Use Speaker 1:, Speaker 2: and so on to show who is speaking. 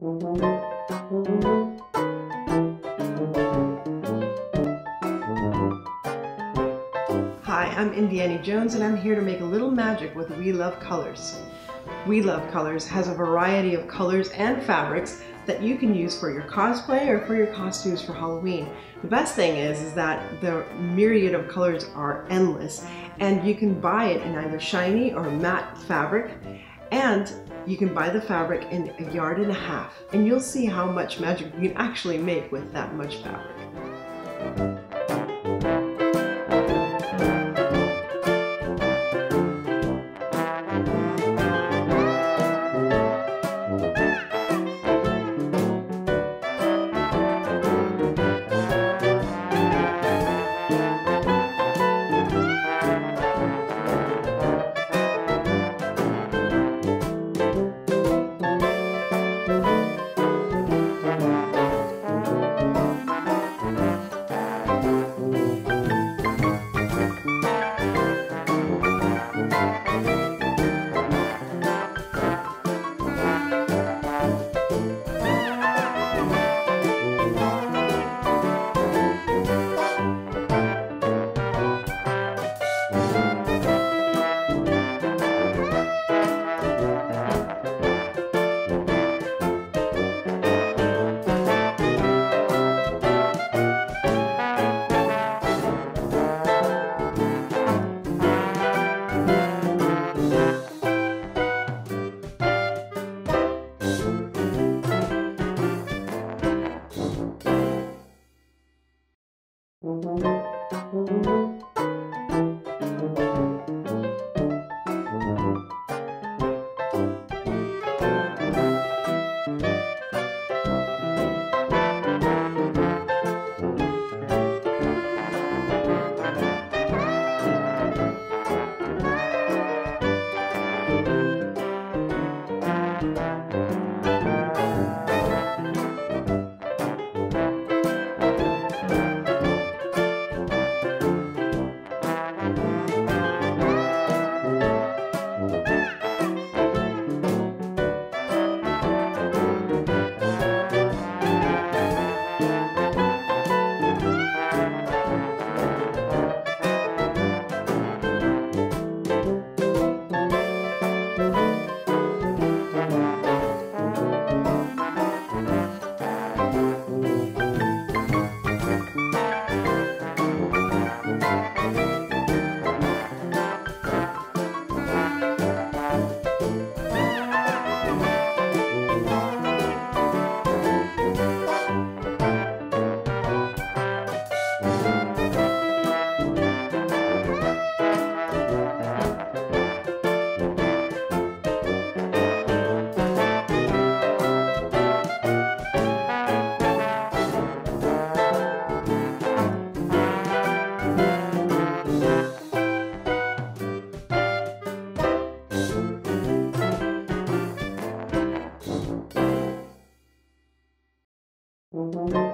Speaker 1: Hi, I'm Indiana Jones and I'm here to make a little magic with We Love Colors. We Love Colors has a variety of colors and fabrics that you can use for your cosplay or for your costumes for Halloween. The best thing is that the myriad of colors are endless, and you can buy it in either shiny or matte fabric, and you can buy the fabric in 1.5 yards, and you'll see how much magic you can actually make with that much fabric.
Speaker 2: Thank you.